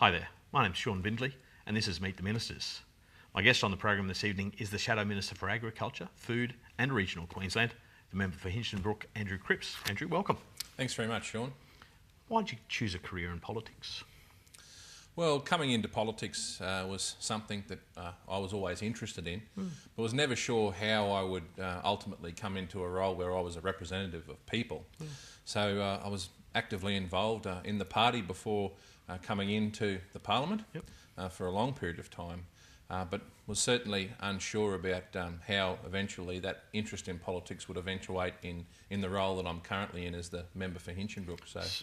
Hi there, my name's Shaun Bindley and this is Meet the Ministers. My guest on the program this evening is the Shadow Minister for Agriculture, Food and Regional Queensland, the member for Hinchinbrook, Andrew Cripps. Andrew, welcome. Thanks very much, Shaun. Why did you choose a career in politics? Well, coming into politics was something that I was always interested in, but was never sure how I would ultimately come into a role where I was a representative of people. So I was actively involved in the party before coming into the Parliament for a long period of time, but was certainly unsure about how eventually that interest in politics would eventuate in the role that I'm currently in as the member for Hinchinbrook.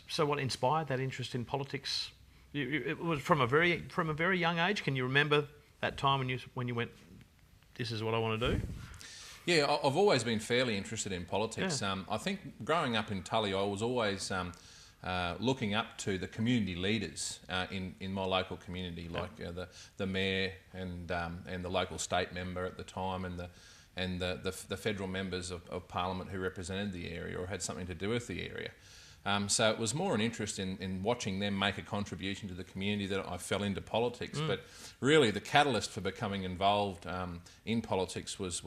So what inspired that interest in politics? It was from a very young age. Can you remember that time when you went, this is what I want to do? Yeah, I've always been fairly interested in politics. I think growing up in Tully, I was always looking up to the community leaders in my local community, like the mayor and the local state member at the time, and the federal members of Parliament who represented the area or had something to do with the area. So it was more an interest in watching them make a contribution to the community that I fell into politics. But really the catalyst for becoming involved in politics was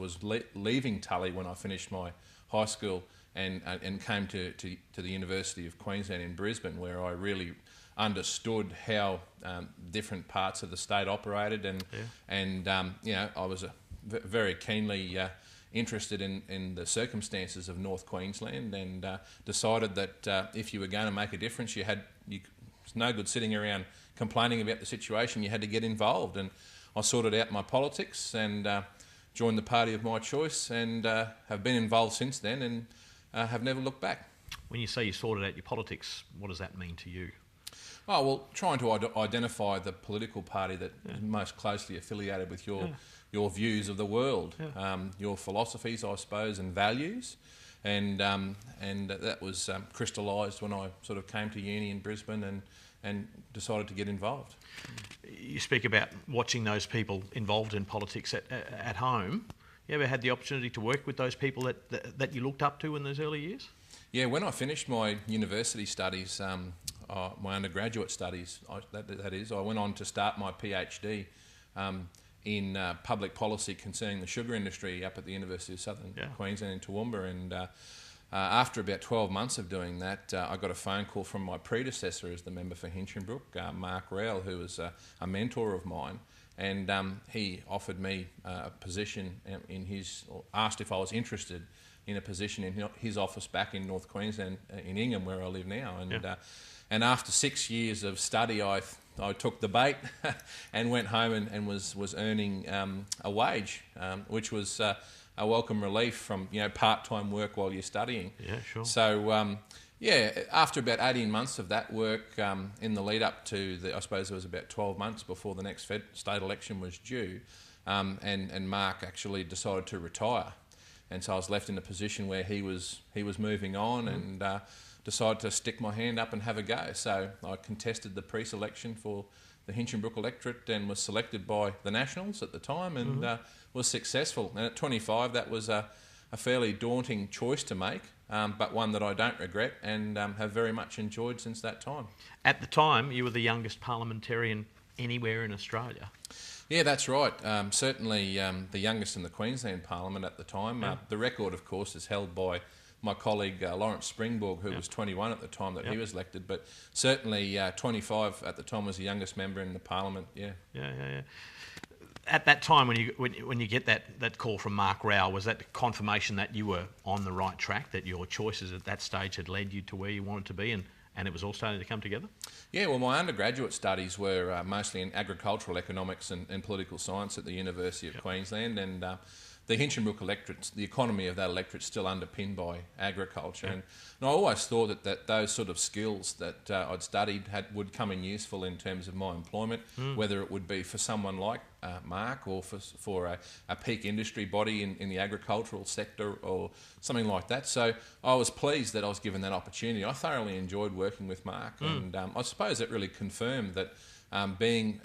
leaving Tully when I finished my high school and came to the University of Queensland in Brisbane, where I really understood how different parts of the state operated, and I was very keenly interested in the circumstances of North Queensland, and decided that if you were going to make a difference, it's no good sitting around complaining about the situation. You had to get involved, and I sorted out my politics and joined the party of my choice, and have been involved since then, and have never looked back. When you say you sorted out your politics, what does that mean to you? Oh, well, trying to identify the political party that is most closely affiliated with your views of the world, your philosophies, I suppose, and values, and that was crystallised when I sort of came to uni in Brisbane and decided to get involved. You speak about watching those people involved in politics at home. You ever had the opportunity to work with those people that you looked up to in those early years? Yeah, when I finished my university studies, my undergraduate studies, I went on to start my PhD in public policy concerning the sugar industry up at the University of Southern Queensland in Toowoomba, and after about 12 months of doing that, I got a phone call from my predecessor as the member for Hinchinbrook, Mark Rowell, who was a mentor of mine, and he offered me a position or asked if I was interested in a position in his office back in North Queensland, in Ingham, where I live now. And after 6 years of study, I took the bait and went home and was earning a wage, which was a welcome relief from part-time work while you're studying. Yeah, sure. So after about 18 months of that work, in the lead up to I suppose it was about 12 months before the next state election was due, and Mark actually decided to retire, and so I was left in a position where he was moving on, and decided to stick my hand up and have a go. So I contested the pre-selection for the Hinchinbrook electorate and was selected by the Nationals at the time, and was successful. And at 25, that was a fairly daunting choice to make, but one that I don't regret and have very much enjoyed since that time. At the time, you were the youngest parliamentarian anywhere in Australia. Yeah, that's right. Certainly the youngest in the Queensland Parliament at the time. The record, of course, is held by my colleague Lawrence Springborg, who was 21 at the time that he was elected, but certainly 25 at the time was the youngest member in the Parliament. Yeah. At that time, when you get that call from Mark Rowell, was that confirmation that you were on the right track, that your choices at that stage had led you to where you wanted to be, and it was all starting to come together? Yeah, well, my undergraduate studies were mostly in agricultural economics and political science at the University of Queensland, and the Hinchinbrook electorate, the economy of that electorate is still underpinned by agriculture. And I always thought that those sort of skills that I'd studied would come in useful in terms of my employment, whether it would be for someone like Mark or for a peak industry body in the agricultural sector or something like that. So I was pleased that I was given that opportunity. I thoroughly enjoyed working with Mark, and I suppose it really confirmed that being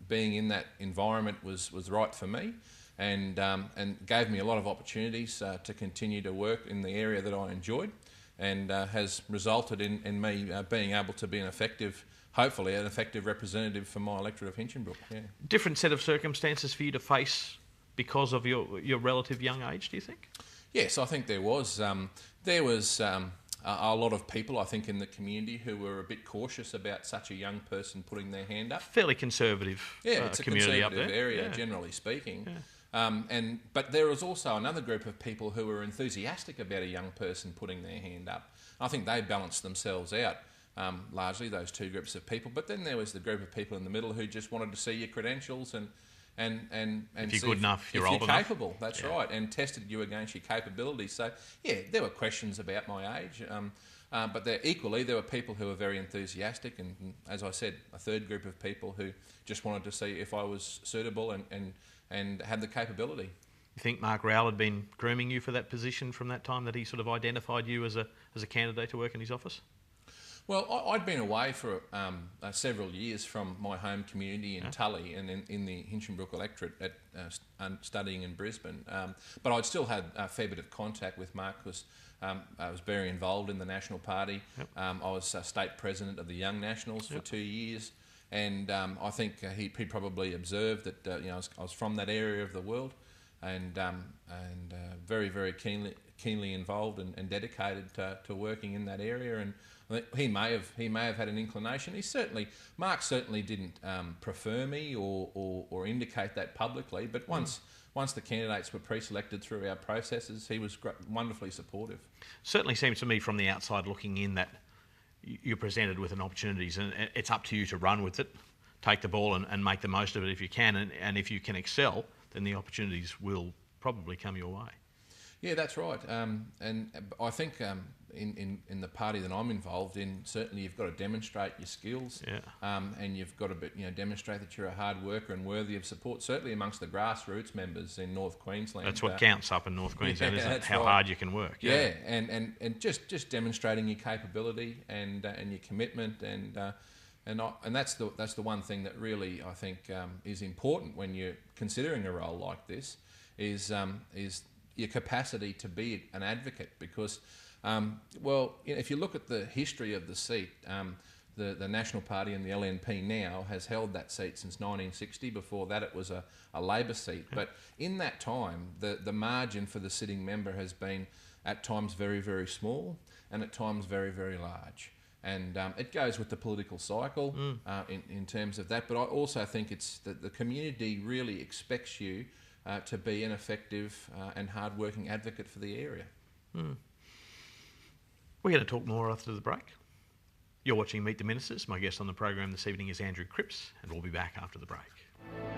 in that environment was right for me. And gave me a lot of opportunities to continue to work in the area that I enjoyed. and has resulted in me being able to be hopefully an effective representative for my electorate of Hinchinbrook. Yeah. Different set of circumstances for you to face because of your relative young age, do you think? Yes, I think there was. There was a lot of people, I think, in the community who were a bit cautious about such a young person putting their hand up. Fairly conservative it's community a up there. conservative area, generally speaking. Yeah. But there was also another group of people who were enthusiastic about a young person putting their hand up. I think they balanced themselves out, largely, those two groups of people. But then there was the group of people in the middle who just wanted to see your credentials and if you're see good enough, you're old if enough. you're capable. That's right, and tested you against your capabilities. So yeah, there were questions about my age, but there were people who were very enthusiastic, and as I said, a third group of people who just wanted to see if I was suitable and had the capability. You think Mark Rowell had been grooming you for that position from that time, that he sort of identified you as a candidate to work in his office? Well, I'd been away for several years from my home community in Tully and in the Hinchinbrook electorate studying in Brisbane. But I'd still had a fair bit of contact with Mark because I was very involved in the National Party. Yep. I was state president of the Young Nationals for 2 years. And I think he probably observed that I was from that area of the world and very, very keenly involved and dedicated to working in that area. And I think he may have had an inclination. Mark certainly didn't prefer me or indicate that publicly. But once the candidates were pre-selected through our processes, he was wonderfully supportive. Certainly seems to me from the outside looking in that you're presented with an opportunities, and it's up to you to run with it, take the ball and make the most of it if you can, and if you can excel, then the opportunities will probably come your way. Yeah, that's right. And I think in the party that I'm involved in, certainly you've got to demonstrate your skills, and you've got to demonstrate that you're a hard worker and worthy of support. Certainly amongst the grassroots members in North Queensland. That's what counts up in North Queensland, isn't it? How right. hard you can work. Yeah, and just demonstrating your capability and your commitment and that's the one thing that really I think is important when you're considering a role like this is your capacity to be an advocate, because if you look at the history of the seat, the National Party and the LNP now has held that seat since 1960. Before that it was a Labor seat. But in that time the margin for the sitting member has been at times very, very small and at times very, very large. And it goes with the political cycle in terms of that. But I also think it's that the community really expects you to be an effective and hard-working advocate for the area. We're going to talk more after the break. You're watching Meet the Ministers. My guest on the program this evening is Andrew Cripps, and we'll be back after the break.